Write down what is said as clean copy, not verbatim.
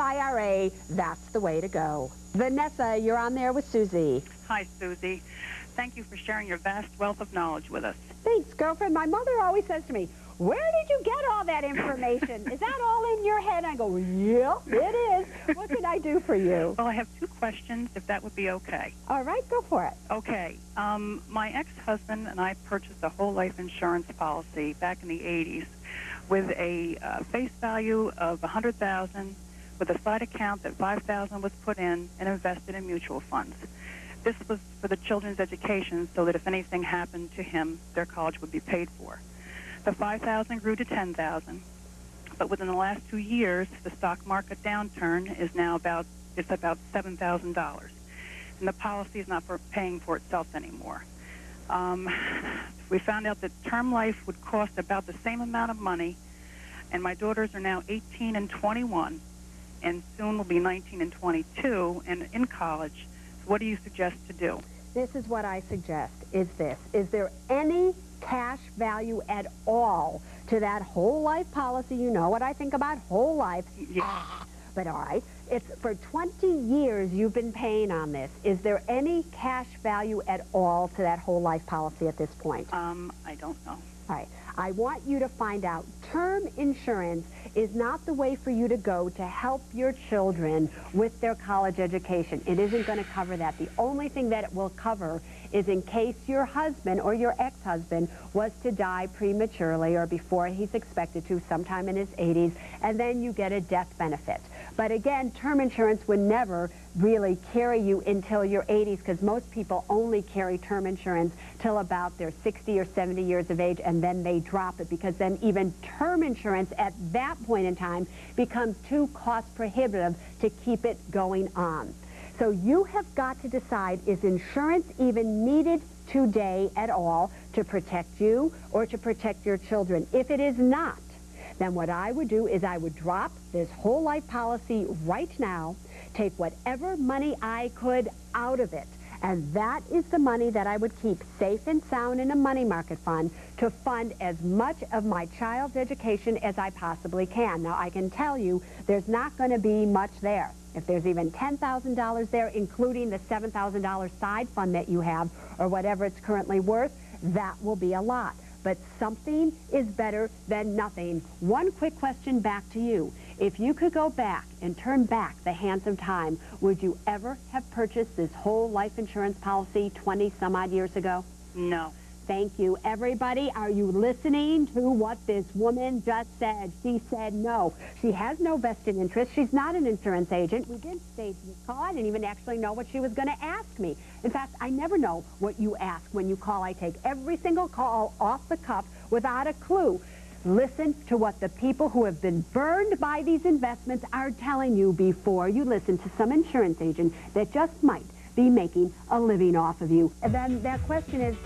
IRA, that's the way to go. Vanessa, you're on there with Susie. Hi, Susie. Thank you for sharing your vast wealth of knowledge with us. Thanks, girlfriend. My mother always says to me, where did you get all that information? Is that all in your head? I go, yeah, it is. What can I do for you? Well, I have two questions, if that would be okay. All right, go for it. Okay. My ex-husband and I purchased a whole life insurance policy back in the 80s with a face value of $100,000 with a side account that $5,000 was put in and invested in mutual funds. This was for the children's education so that if anything happened to him, their college would be paid for. The $5,000 grew to $10,000, but within the last 2 years, the stock market downturn is now about $7,000, and the policy is not paying for itself anymore. We found out that term life would cost about the same amount of money, and my daughters are now 18 and 21, and soon will be 19 and 22, and in college. So what do you suggest to do? This is what I suggest, is this. Is there any cash value at all to that whole life policy? You know what I think about whole life. Yeah. But all right, it's for 20 years you've been paying on this. Is there any cash value at all to that whole life policy at this point? I don't know. All right. I want you to find out term insurance is not the way for you to go to help your children with their college education. It isn't going to cover that. The only thing that it will cover is in case your husband or your ex-husband was to die prematurely or before he's expected to, sometime in his 80s, and then you get a death benefit. But again, term insurance would never really carry you until your 80s, because most people only carry term insurance till about their 60 or 70 years of age, and then they drop it, because then even term insurance at that point in time becomes too cost prohibitive to keep it going on. So you have got to decide, is insurance even needed today at all to protect you or to protect your children? If it is not, then what I would do is I would drop this whole life policy right now, take whatever money I could out of it, and that is the money that I would keep safe and sound in a money market fund to fund as much of my child's education as I possibly can. Now, I can tell you there's not going to be much there. If there's even $10,000 there, including the $7,000 side fund that you have, or whatever it's currently worth, that will be a lot. But something is better than nothing. One quick question back to you. If you could go back and turn back the hands of time, would you ever have purchased this whole life insurance policy 20 some odd years ago? No. Thank you. Everybody, are you listening to what this woman just said? She said no. She has no vested interest. She's not an insurance agent. We did stage this call. I didn't even actually know what she was going to ask me. In fact, I never know what you ask when you call. I take every single call off the cuff without a clue. Listen to what the people who have been burned by these investments are telling you before you listen to some insurance agent that just might be making a living off of you. And then that question is...